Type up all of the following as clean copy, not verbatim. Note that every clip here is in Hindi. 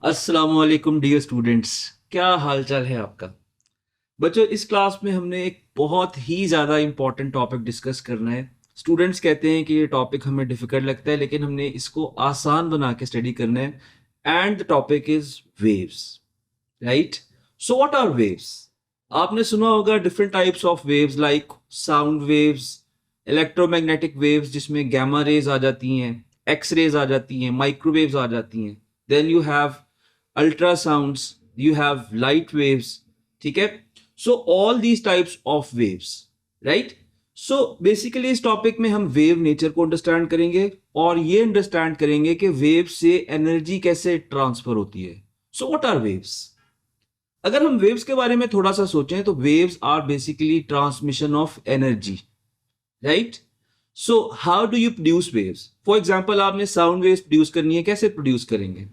अस्सलाम वालेकुम डियर स्टूडेंट्स। क्या हाल चाल है आपका? बच्चों, इस क्लास में हमने एक बहुत ही ज़्यादा इंपॉर्टेंट टॉपिक डिस्कस करना है। स्टूडेंट्स कहते हैं कि ये टॉपिक हमें डिफिकल्ट लगता है, लेकिन हमने इसको आसान बना के स्टडी करना है। And the topic is waves, right? So what are waves? आपने सुना होगा different types of waves, like sound waves, electromagnetic waves जिसमें गैमा रेज आ जाती हैं, एक्स रेज आ जाती हैं, माइक्रोवेव्स आ जाती हैं। Then you have ultrasounds, you have light waves. ठीक है? So all these types of waves, right? So basically इस टॉपिक में हम वेव नेचर को अंडरस्टैंड करेंगे और ये अंडरस्टैंड करेंगे कि वेव से एनर्जी कैसे ट्रांसफर होती है। So what are waves? अगर हम वेव्स के बारे में थोड़ा सा सोचें तो waves are basically transmission of energy, right? So how do you produce waves? For example, आपने साउंड वेव्स प्रोड्यूस करनी है, कैसे प्रोड्यूस करेंगे?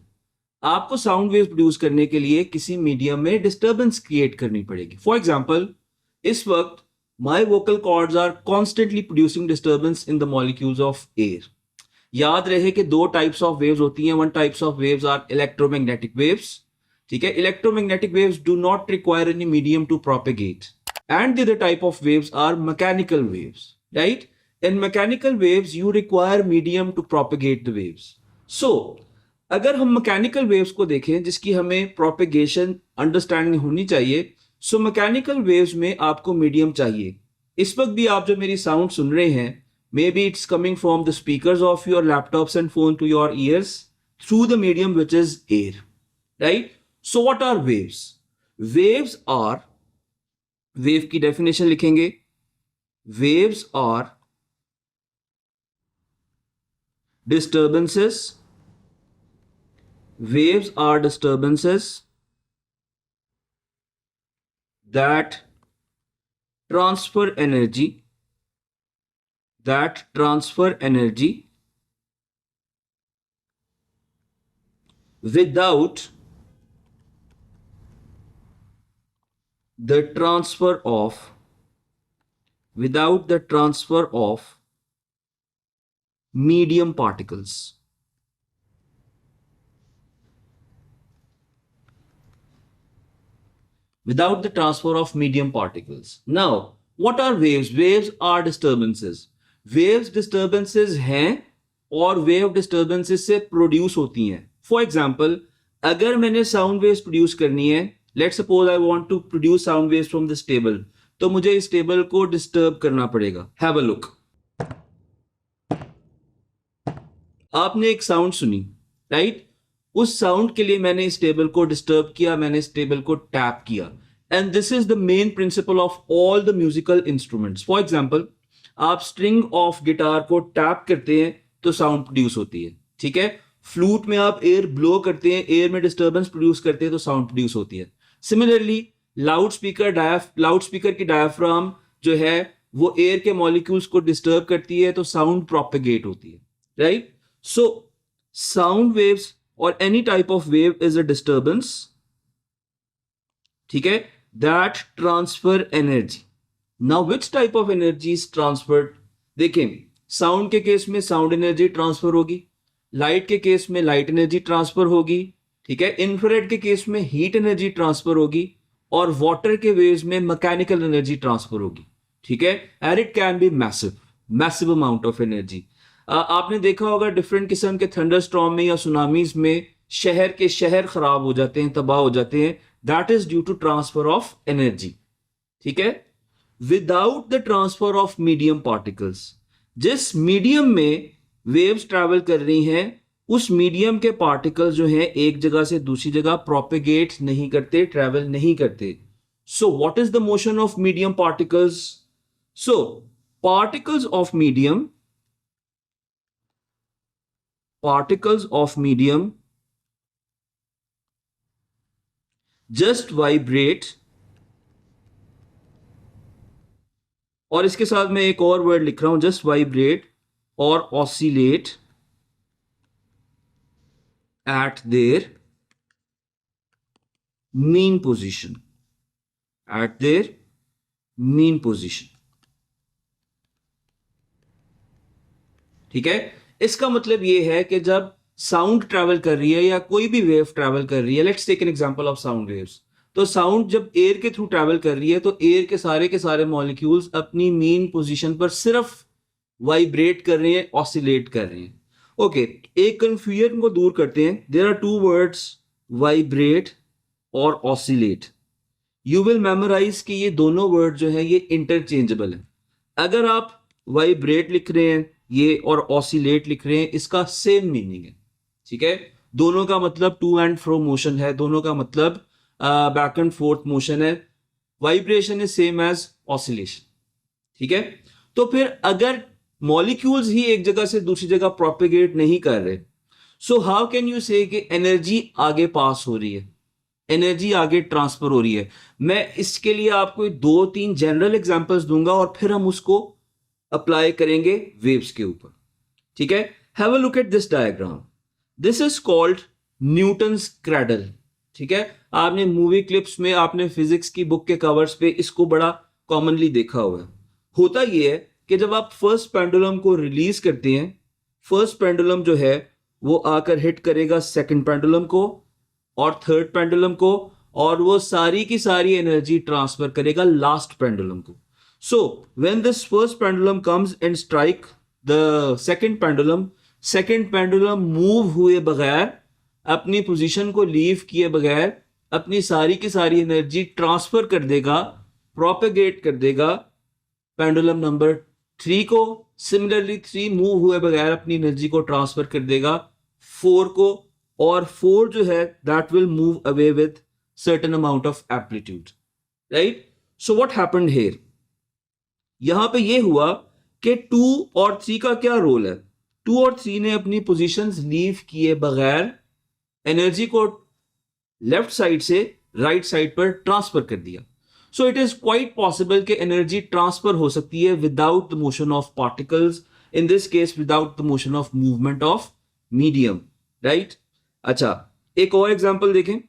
आपको साउंड वेव्स प्रोड्यूस करने के लिए किसी मीडियम में डिस्टर्बेंस क्रिएट करनी पड़ेगी। फॉर एग्जांपल, इस वक्त my vocal cords are constantly producing disturbance in the molecules of air. याद रहे कि दो टाइप्स ऑफ वेव्स होती हैं। One types of waves are electromagnetic waves. ठीक है? Electromagnetic waves do not require any medium to propagate, and the other type of waves are mechanical waves, right? In mechanical waves you require medium to propagate the waves. So अगर हम मैकेनिकल वेव्स को देखें जिसकी हमें प्रोपेगेशन अंडरस्टैंडिंग होनी चाहिए, सो मैकेनिकल वेव्स में आपको मीडियम चाहिए। इस वक्त भी आप जो मेरी साउंड सुन रहे हैं, maybe it's coming from the speakers of your laptops and phone to your ears through the medium which is air, right? So what are waves? Waves are, wave की definition लिखेंगे, waves are disturbances, waves are disturbances that transfer energy, that transfer energy without the transfer of, without the transfer of medium particles. Without the transfer of medium particles. Now, what are waves? Waves are disturbances. Waves disturbances हैं और wave disturbances से produce होती हैं. For example, अगर मैंने sound waves produce करनी है, let's suppose I want to produce sound waves from this table, तो मुझे इस table को disturb करना पड़ेगा. Have a look. आपने एक साउंड सुनी, राइट? उस साउंड के लिए मैंने इस टेबल को डिस्टर्ब किया, मैंने इस टेबल को टैप किया। And this is the main principle of all the musical instruments. For example, आप स्ट्रिंग ऑफ गिटार को टैप करते हैं तो साउंड प्रोड्यूस होती है। ठीक है? फ्लूट में आप एयर ब्लो करते हैं, एयर में डिस्टर्बेंस प्रोड्यूस करते हैं तो साउंड प्रोड्यूस होती है। सिमिलरली, लाउड स्पीकर की डायफ्राम जो है वो एयर के मॉलिक्यूल्स को डिस्टर्ब करती है तो साउंड प्रोपेगेट होती है, right? So, sound waves or any type of wave is a disturbance, ठीक है, that transfer energy. Now, which type of energy is transferred? देखें, साउंड के केस में साउंड एनर्जी ट्रांसफर होगी, लाइट के केस में लाइट एनर्जी ट्रांसफर होगी, ठीक है, इंफ्रारेड के केस में हीट एनर्जी ट्रांसफर होगी, और वाटर के वेव्स में मैकेनिकल एनर्जी ट्रांसफर होगी। ठीक है? And it can be massive, massive amount of energy. आपने देखा होगा डिफरेंट किस्म के थंडरस्टॉर्म में या सुनामीज में शहर के शहर खराब हो जाते हैं, तबाह हो जाते हैं। That is due to transfer of energy. ठीक है? Without the transfer of medium particles, जिस मीडियम में वेव्स ट्रैवल कर रही हैं उस मीडियम के पार्टिकल्स जो हैं एक जगह से दूसरी जगह प्रोपेगेट नहीं करते, ट्रैवल नहीं करते। So what is the motion of medium particles? So particles of medium, particles of medium just vibrate, और इसके साथ मैं एक और वर्ड लिख रहा हूं, just vibrate or oscillate at their mean position, at their mean position. ठीक है? इसका मतलब यह है कि जब साउंड ट्रैवल कर रही है या कोई भी वेव ट्रैवल कर रही है, let's take an example of sound waves. तो साउंड जब एयर के थ्रू ट्रैवल कर रही है तो एयर के सारे मॉलिक्यूल्स अपनी मेन पोजीशन पर सिर्फ वाइब्रेट कर रहे हैं, ऑसिलेट कर रहे हैं। ओके, एक कंफ्यूजन को दूर करते हैं। There are two words, vibrate और ऑसिलेट। यू विल मेमोराइज कि ये दोनों वर्ड जो है ये इंटरचेंजेबल है। अगर आप वाइब्रेट लिख रहे हैं ये और ऑसिलेट लिख रहे हैं, इसका सेम मीनिंग है, ठीक है। दोनों का मतलब टू एंड फ्रो मोशन है, दोनों का मतलब बैक एंड फोर्थ मोशन है। Vibration is same as oscillation, ठीक है। तो फिर अगर मॉलिक्यूल्स ही एक जगह से दूसरी जगह प्रोपेगेट नहीं कर रहे, सो हाउ कैन यू से कि एनर्जी आगे पास हो रही है, एनर्जी आगे ट्रांसफर हो रही है। मैं इसके लिए आपको 2-3 जनरल एग्जांपल्स दूंगा और फिर हम उसको अप्लाई करेंगे वेव्स के ऊपर, ठीक है। Have a look at this diagram. This is called Newton's cradle, ठीक है। आपने मूवी क्लिप्स में, आपने फिजिक्स की बुक के कवर्स पे इसको बड़ा कॉमनली देखा हुआ है। होता यह है कि जब आप फर्स्ट पेंडुलम को रिलीज करते हैं, फर्स्ट पेंडुलम जो है वो आकर हिट करेगा सेकंड पेंडुलम को और थर्ड पेंडुलम को, और वो सारी की सारी एनर्जी ट्रांसफर करेगा लास्ट पेंडुलम को। So when this first pendulum comes and strike the second pendulum move हुए बगैर, अपनी पोजीशन को लीव किए बगैर, अपनी सारी की सारी एनर्जी ट्रांसफर कर देगा, प्रोपेगेट कर देगा पेंडुलम नंबर 3 को। सिमिलरली 3 मूव हुए बगैर अपनी एनर्जी को ट्रांसफर कर देगा 4 को, और 4 जो है that will move away with certain amount of amplitude, right. So what happened here, यहां पे ये हुआ कि 2 और 3 का क्या रोल है। 2 और 3 ने अपनी पोजीशंस लीव किए बगैर एनर्जी को लेफ्ट साइड से राइट साइड पर ट्रांसफर कर दिया। So it is quite possible कि एनर्जी ट्रांसफर हो सकती है without the motion of particles, in this case without the motion of movement of medium, right. अच्छा, एक और एग्जांपल देखें।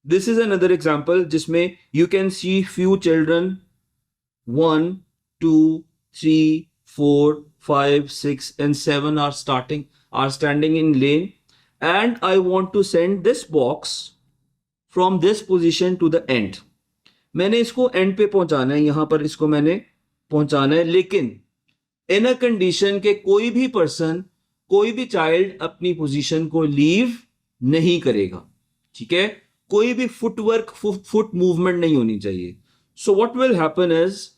दिस इज अनदर एग्जांपल जिसमें you can see few children 1 2 3 4 5 6 and 7 are standing in lane, and I want to send this box from this position to the end. मैंने इसको एंड पे पहुंचाना है, यहां पर इसको मैंने पहुंचाना है, लेकिन इन अ कंडीशन के कोई भी पर्सन, कोई भी चाइल्ड अपनी पोजीशन को लीव नहीं करेगा, ठीक है। कोई भी फुट मूवमेंट नहीं होनी चाहिए। So what will happen is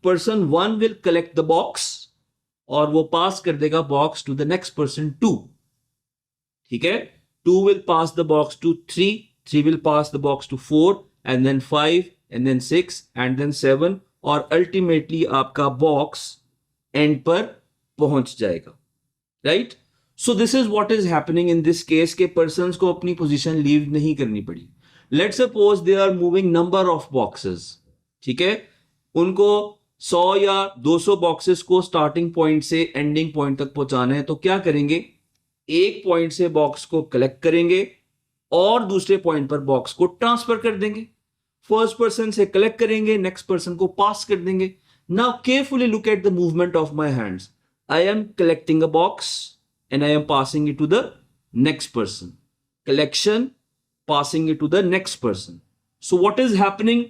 person 1 will collect the box और वो पास कर देगा box to the next person 2, ठीक है। 2 will pass the box to 3, 3 will pass the box to 4, and then 5, and then 6, and then 7, और अल्टीमेटली आपका बॉक्स एंड पर पहुंच जाएगा, राइट। So this is what is happening in this case के पर्संस को अपनी पोजीशन लीव नहीं करनी पड़ी। Let's suppose they are moving number of boxes, ठीक है। उनको 100 या 200 बॉक्सेस को स्टार्टिंग पॉइंट से एंडिंग पॉइंट तक पहुंचाना है, तो क्या करेंगे, एक पॉइंट से बॉक्स को कलेक्ट करेंगे और दूसरे पॉइंट पर बॉक्स को ट्रांसफर कर देंगे। फर्स्ट पर्सन से कलेक्ट करेंगे, नेक्स्ट पर्सन को पास कर देंगे। Now carefully look at the movement of my hands. I am collecting a box and I am passing it to the next person. Collection, passing it to the next person. So what is happening?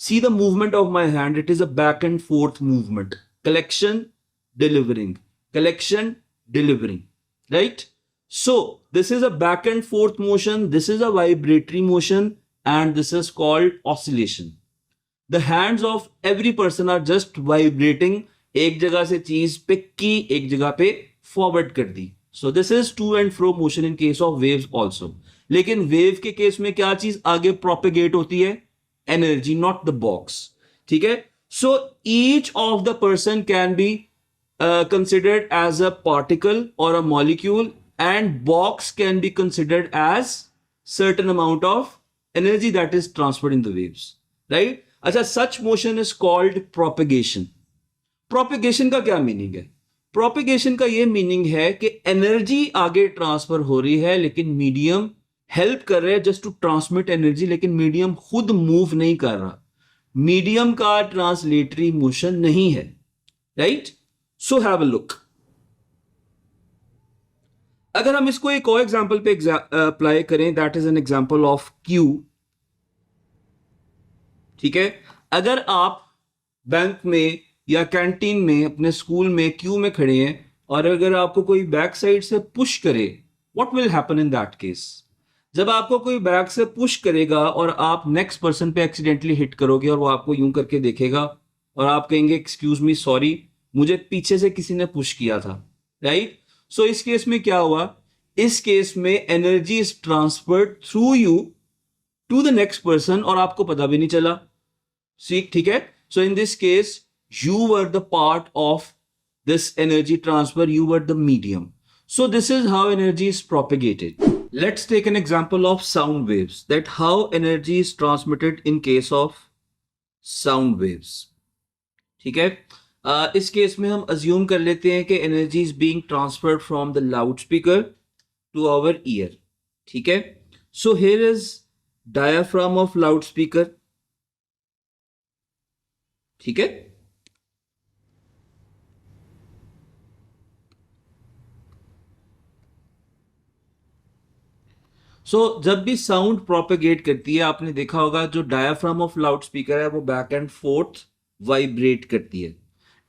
See the movement of my hand. It is a back and forth movement. Collection, delivering. Collection, delivering. Right? So this is a back and forth motion. This is a vibratory motion, and this is called oscillation. The hands of every person are just vibrating. एक जगह से चीज पिक की, एक जगह पे फॉरवर्ड कर दी. So this is to and fro motion in case of waves also. लेकिन वेव के केस में क्या चीज आगे प्रोपेगेट होती है? Energy, not the box. ठीक है. So each of the person can be considered as a particle or a molecule, and box can be considered as certain amount of energy that is transferred in the waves, right? अच्छा, such motion is called propagation. Propagation का क्या मीनिंग है? Propagation का ये मीनिंग है कि एनर्जी आगे ट्रांसफर हो रही है, लेकिन मीडियम हेल्प कर रहे हैं जस्ट टू ट्रांसमिट एनर्जी, लेकिन मीडियम खुद मूव नहीं कर रहा. मीडियम का ट्रांसलेटरी मोशन नहीं है, right? So have a look. अगर हम इसको एक और एग्जांपल पे अप्लाई करें, that is an example of Q. ठीक है, अगर आप बैंक में या कैंटीन में अपने स्कूल में क्यू में खड़े हैं और अगर आपको कोई बैक साइड से पुश करे, what will happen in that case? जब आपको कोई बैक से पुश करेगा और आप नेक्स्ट पर्सन पे एक्सीडेंटली हिट करोगे और वो आपको यूं करके देखेगा और आप कहेंगे एक्सक्यूज मी सॉरी, मुझे पीछे से किसी ने पुश किया था, राइट? सो इस केस में क्या हुआ? इस केस में energy is transferred through you to the next person और आपको पता भी नहीं चला। ठीक है, so in this case you were the part of this energy transfer, you were the medium. So this is how energy is propagated. Let's take an example of sound waves, that how energy is transmitted in case of sound waves. ठीक है, इस केस में हम assume कर लेते हैं कि energy is being transferred from the loudspeaker to our ear. ठीक है, so here is diaphragm of loudspeaker. ठीक है, जब भी साउंड प्रोपेगेट करती है, आपने देखा होगा जो डायाफ्राम ऑफ लाउड स्पीकर है वो बैक एंड फोर्थ वाइब्रेट करती है।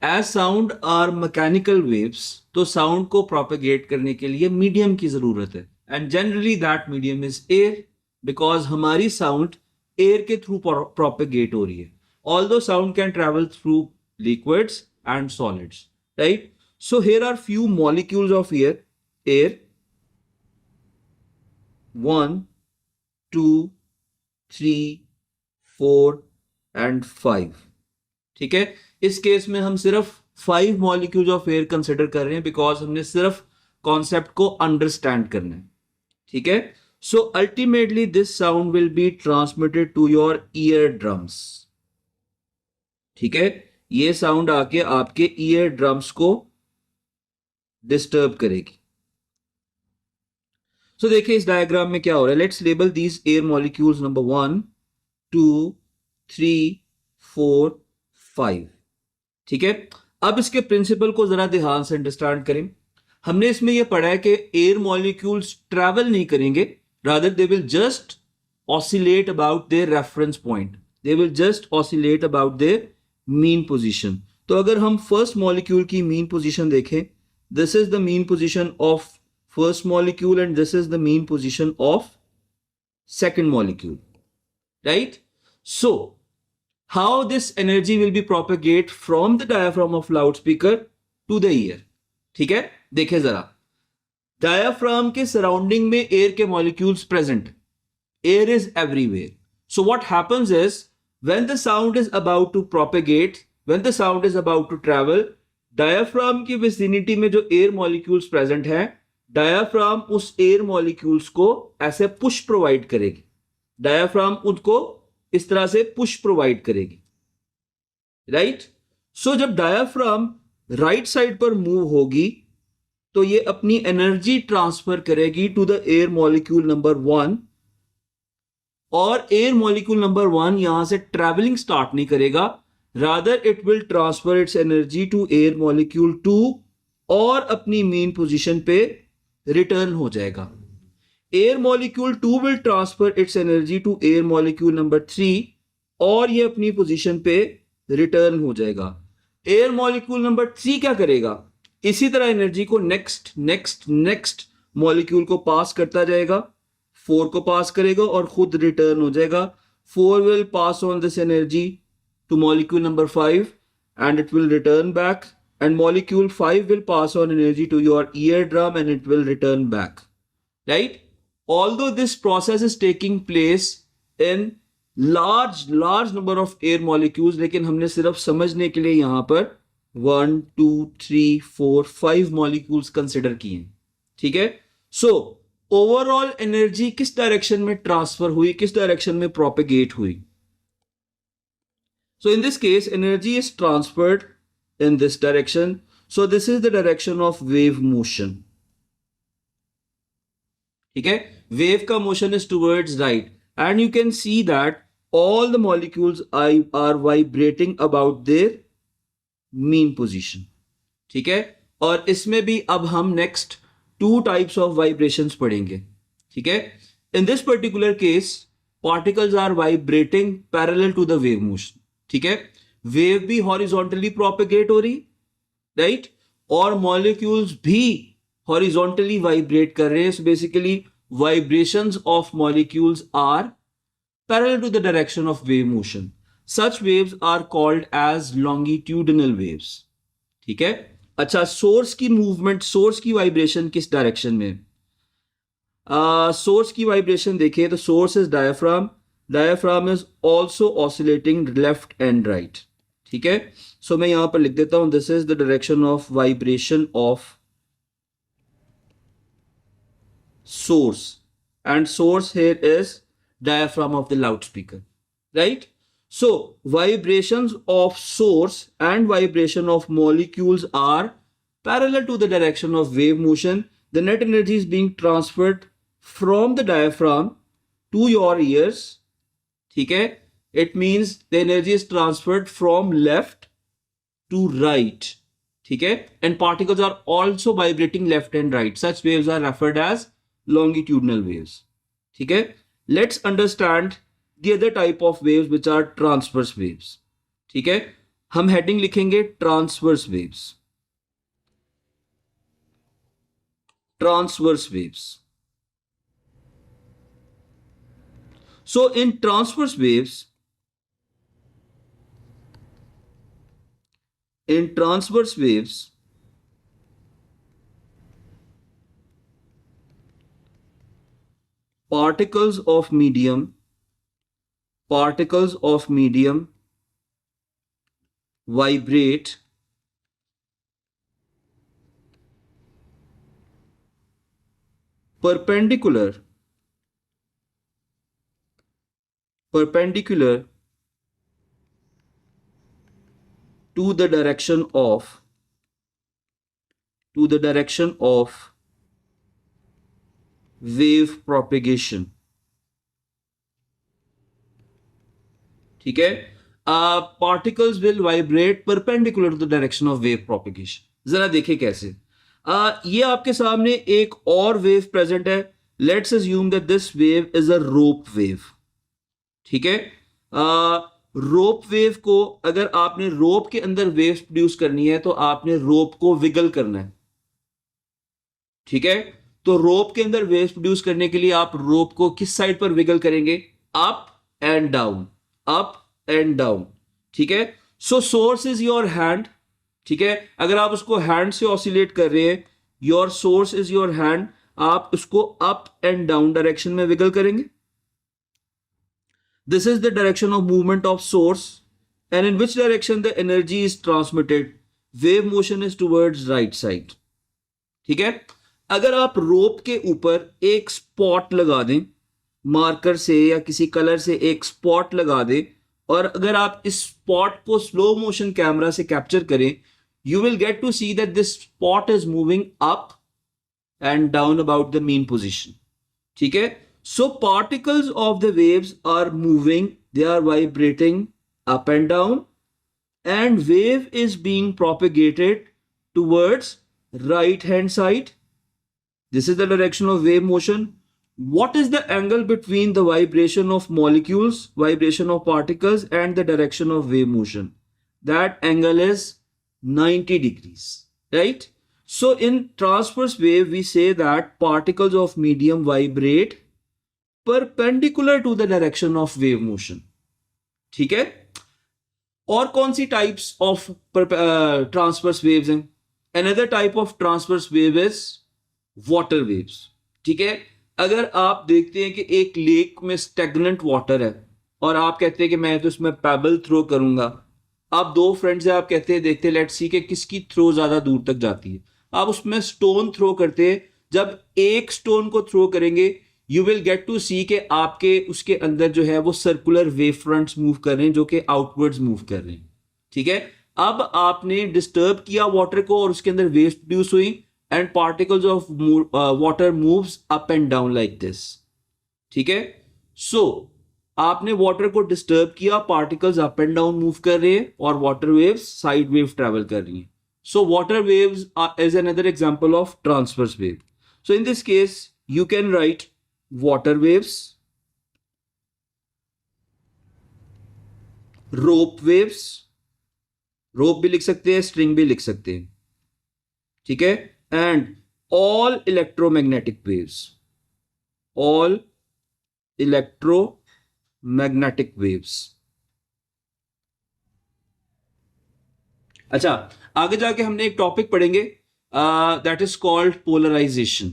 As sound are mechanical waves, तो साउंड को प्रोपेगेट करने के लिए मीडियम की जरूरत है, and generally that medium is air, because हमारी साउंड एयर के थ्रू प्रोपेगेट हो रही है, although sound can travel through liquids and solids, right? So here are few molecules of air 1, 2, 3, 4 and 5। ठीक है, इस केस में हम सिर्फ 5 मॉलिक्यूल्स ऑफ एयर कंसिडर कर रहे हैं बिकॉज हमने सिर्फ कॉन्सेप्ट को अंडरस्टैंड करना है। ठीक है, so ultimately this sound will be transmitted to your ear drums. ठीक है, ये साउंड आके आपके ईयर ड्रम्स को डिस्टर्ब करेगी। सो देखिए इस डायग्राम में क्या हो रहा है। Let's label these air molecules number 1, 2, 3, 4, 5। ठीक है, अब इसके प्रिंसिपल को जरा ध्यान से अंडरस्टैंड करें। हमने इसमें यह पढ़ा है कि एयर मॉलिक्यूल्स ट्रैवल नहीं करेंगे, rather they will just oscillate about their reference point, they will just oscillate about their mean position. तो अगर हम फर्स्ट मॉलिक्यूल की मीन पोजीशन देखें, this is the mean position of first molecule and this is the mean position of second molecule, right? So how this energy will be propagate from the diaphragm of loudspeaker to the ear? ठीक है, देखिए जरा, diaphragm के surrounding में air के molecules present, air is everywhere. So what happens is when the sound is about to propagate, when the sound is about to travel, diaphragm की vicinity में जो air molecules present हैं, डायाफ्राम उस एयर मॉलिक्यूल्स को ऐसे पुश प्रोवाइड करेगी, डायाफ्राम उनको इस तरह से पुश प्रोवाइड करेगी, राइट? सो जब डायाफ्राम राइट साइड पर मूव होगी तो ये अपनी एनर्जी ट्रांसफर करेगी to the air molecule number 1, और एयर मॉलिक्यूल नंबर 1 यहां से ट्रैवलिंग स्टार्ट नहीं करेगा, rather it will transfer its energy to air molecule 2 और अपनी मेन पोजीशन पे रिटर्न हो जाएगा। Air molecule 2 will transfer its energy to air molecule number 3 और ये अपनी पोजीशन पे रिटर्न हो जाएगा। एयर मॉलिक्यूल नंबर 3 क्या करेगा? इसी तरह एनर्जी को नेक्स्ट नेक्स्ट नेक्स्ट मॉलिक्यूल को पास करता जाएगा, 4 को पास करेगा और खुद रिटर्न हो जाएगा। 4 will pass on this energy two molecule number 5 and it will return back, and molecule 5 will pass on energy to your eardrum and it will return back, right? Although this process is taking place in large number of air molecules, लेकिन हमने सिर्फ समझने के लिए यहां पर 1, 2, 3, 4, 5 molecules कंसिडर किए। ठीक है, सो ओवरऑल एनर्जी किस डायरेक्शन में ट्रांसफर हुई, किस डायरेक्शन में प्रोपेगेट हुई? So in this case, energy is transferred in this direction. So this is the direction of wave motion. ठीक है, wave का motion is towards right, and you can see that all the molecules are vibrating about their mean position. ठीक है, और इसमें भी अब हम next two types of vibrations पढ़ेंगे, ठीक है। In this particular case particles are vibrating parallel to the wave motion, ठीक है। वेव भी हॉरिजॉन्टली प्रोपेगेट हो रही, राइट, और मॉलिक्यूल्स भी हॉरिजॉन्टली वाइब्रेट कर रहे हैं। So basically vibrations of molecules are parallel to the direction of wave motion. Such waves are called as longitudinal waves, ठीक है। अच्छा, सोर्स की मूवमेंट, सोर्स की वाइब्रेशन किस डायरेक्शन में? सोर्स की वाइब्रेशन देखिए तो source is diaphragm, diaphragm is also oscillating left and right, ठीक है। सो मैं यहां पर लिख देता हूं, this is the direction of vibration of source, and source here is diaphragm of the loudspeaker, right? So vibrations of source and vibration of molecules are parallel to the direction of wave motion. The net energy is being transferred from the diaphragm to your ears, ठीक है। It means the energy is transferred from left to right, ठीक है, and particles are also vibrating left and right. Such waves are referred as longitudinal waves, ठीक है। Let's understand the other type of waves which are transverse waves, ठीक है। हम हेडिंग लिखेंगे transverse waves, transverse waves. So in transverse waves, in transverse waves, particles of medium vibrate perpendicular to the direction of wave propagation, ठीक है। Particles will vibrate perpendicular to the direction of wave propagation. जरा देखिए कैसे। ये आपके सामने एक और वेव प्रेजेंट है। Let's assume that this wave is a rope wave, ठीक है। रोप वेव को, अगर आपने रोप के अंदर वेव्स प्रोड्यूस करनी है तो आपने रोप को विगल करना है, ठीक है। तो रोप के अंदर वेव्स प्रोड्यूस करने के लिए आप रोप को किस साइड पर विगल करेंगे? Up and down, up and down, ठीक है। सो सोर्स इज योर हैंड, ठीक है। अगर आप उसको हैंड से ऑसिलेट कर रहे हैं, your source is your hand, आप उसको अप एंड डाउन डायरेक्शन में विगल करेंगे। This is the direction of movement of source, and in which direction the energy is transmitted. Wave motion is towards right side, ठीक है। अगर आप रोप के ऊपर एक स्पॉट लगा दें, मार्कर से या किसी कलर से एक स्पॉट लगा दें, और अगर आप इस स्पॉट को स्लो मोशन कैमरा से कैप्चर करें, you will get to see that this spot is moving up and down about the mean position, ठीक है। So particles of the waves are moving, they are vibrating up and down, and wave is being propagated towards right hand side. This is the direction of wave motion. What is the angle between the vibration of molecules, vibration of particles, and the direction of wave motion? That angle is 90 degrees, right? So in transverse wave, we say that particles of medium vibrate perpendicular to the direction of wave motion, ठीक है। और कौन सी टाइप्स ऑफ ट्रांसवर्स वेव्स हैं? Another type of transverse wave is water waves, ठीक है। अगर आप देखते हैं कि एक लेक में स्टेगनेंट वाटर है और आप कहते हैं कि मैं तो इसमें पेबल थ्रो करूंगा, आप दो फ्रेंड्स हैं, आप कहते हैं देखते लेट्स सी कि किसकी थ्रो ज्यादा दूर तक जाती है। आप उसमें स्टोन थ्रो करते हैं, जब एक स्टोन को थ्रो करेंगे यू विल गेट टू सी के आपके उसके अंदर जो है वो सर्कुलर वेव फ्रंट्स मूव कर रहे हैं, जो कि आउटवर्ड्स मूव कर रहे हैं, ठीक है। अब आपने डिस्टर्ब किया वाटर को और उसके अंदर वेव्स प्रोड्यूस हुई, and particles of water moves up and down like this, ठीक है। सो आपने वाटर को डिस्टर्ब किया, particles up and down move कर रहे हैं और water waves side wave travel कर रही हैं। So water waves is another example of transverse wave. So in this case, you can write water waves, rope waves, rope भी लिख सकते हैं, string भी लिख सकते हैं, ठीक है, and all electromagnetic waves, all electromagnetic waves. अच्छा, आगे जाके हमने एक टॉपिक पढ़ेंगे दैट इज कॉल्ड पोलराइजेशन,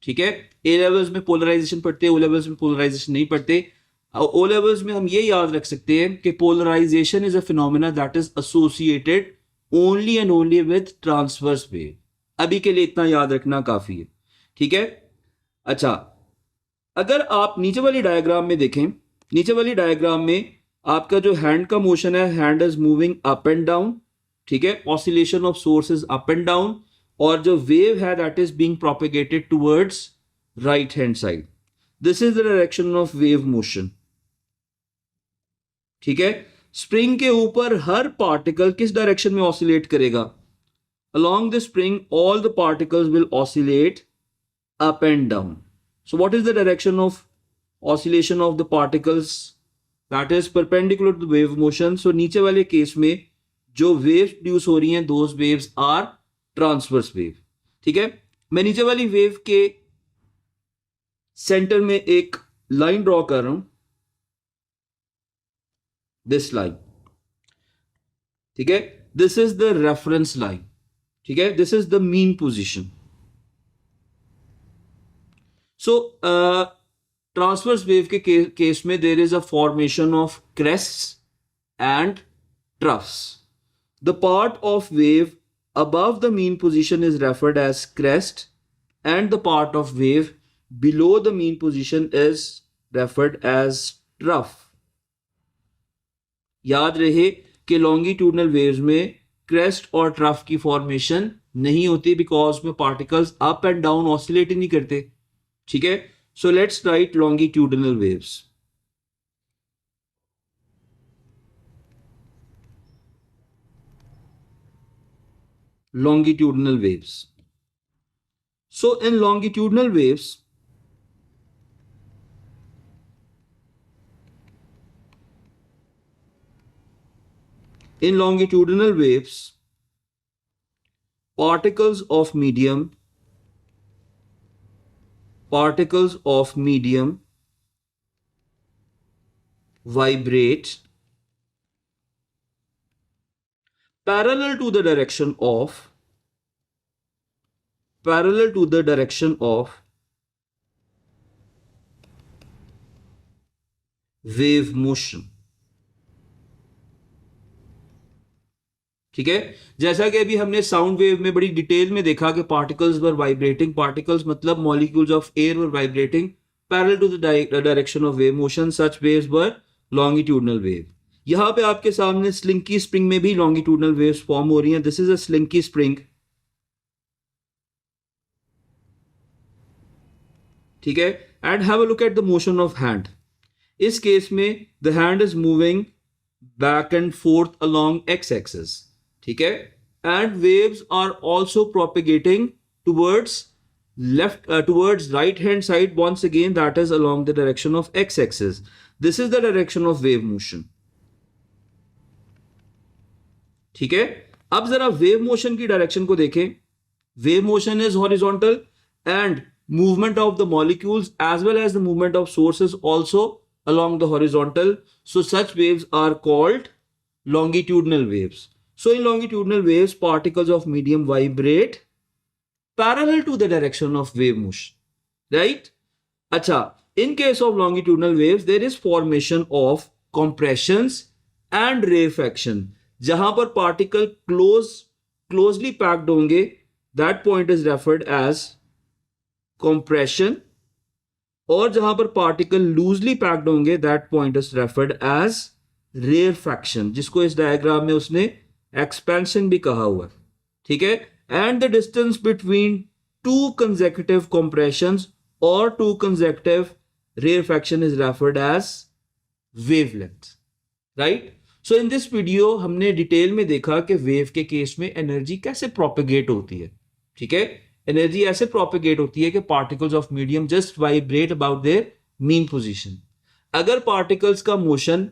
ठीक है. ए लेवल्स में पोलराइजेशन पढ़ते हैं, ओ लेवल्स में पोलराइजेशन नहीं पढ़ते. ओ लेवल्स में हम ये याद रख सकते हैं कि polarisation is a phenomena that is associated only and only with transverse wave. अभी के लिए इतना याद रखना काफी है, ठीक है. अच्छा, अगर आप नीचे वाली डायग्राम में देखें, नीचे वाली डायग्राम में आपका जो हैंड का मोशन है, hand is moving up and down, ठीक है, oscillation of source is up and down, और जो वेव है that is being propagated towards right hand side. This is the direction of wave motion, ठीक है. स्प्रिंग के ऊपर हर पार्टिकल किस डायरेक्शन में ऑसिलेट करेगा? Along the spring all the particles will oscillate up and down. So what is the direction of oscillation of the particles? That is perpendicular to the wave motion. So नीचे वाले केस में जो waves produce हो रही हैं, those waves are transverse wave, ठीक है. मैं नीचे वाली wave के सेंटर में एक लाइन ड्रॉ कर रहा हूं, this line, ठीक है. This is the reference line, ठीक है. This is the mean position. So transverse wave के केस में there is a formation of crests and troughs. The part of wave above the mean position is referred as crest, and the part of wave below the mean position is referred as trough. याद रहे कि longitudinal waves में crest और trough की formation नहीं होती, because में particles up and down oscillate ही नहीं करते, ठीक है. So let's write longitudinal waves. longitudinal waves. So in longitudinal waves, particles of medium vibrate parallel to the direction of wave motion, ठीक है. जैसा कि अभी हमने साउंड वेव में बड़ी डिटेल में देखा कि पार्टिकल्स वर वाइब्रेटिंग, पार्टिकल्स मतलब molecules of air were vibrating parallel to the direction of wave motion. Such waves were longitudinal wave. यहां पे आपके सामने स्लिंकी स्प्रिंग में भी लॉन्गिट्यूडिनल वेव्स फॉर्म हो रही हैं. This is a slinky spring, ठीक है. And have a look at the motion of hand. इस केस में the hand is moving back and forth along x axis, ठीक है. And waves are also propagating towards right hand side. Once again, that is along the direction of x axis. This is the direction of wave motion, ठीक है. अब जरा वेव मोशन की डायरेक्शन को देखें. Wave motion is horizontal and movement of the molecules as well as the movement of sources also along the horizontal. So such waves are called longitudinal waves. So in longitudinal waves, particles of medium vibrate parallel to the direction of wave motion, right? Acha, in case of longitudinal waves, there is formation of compressions and rarefaction. जहां पर particle closely packed होंगे, that point is referred as compression, और जहां पर particle loosely packed होंगे, that point is referred as rarefaction, जिसको इस डायग्राम में उसने expansion भी कहा हुआ, ठीक है. And the distance between two consecutive compressions or two consecutive rarefaction is referred as wavelength, right? So in this video हमने डिटेल में देखा कि वेव के केस में एनर्जी कैसे प्रोपेगेट होती है, ठीक है. एनर्जी ऐसे प्रोपिगेट होती है कि particles of medium just vibrate about their mean position. अगर पार्टिकल्स का motion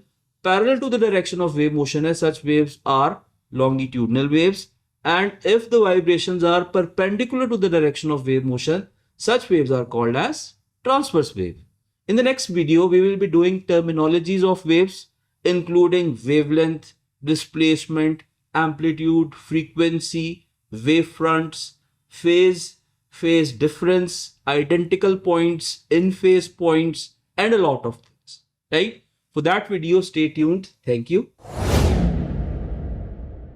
parallel to the direction of wave motion है, such waves are longitudinal waves, and if the vibrations are perpendicular to the direction of wave motion, such waves are called as transverse wave. In the next video, we will be doing terminologies of waves, including wavelength, displacement, amplitude, frequency, wavefronts, phase, phase difference, identical points, in phase points, and a lot of things. Right? For that video, stay tuned. Thank you.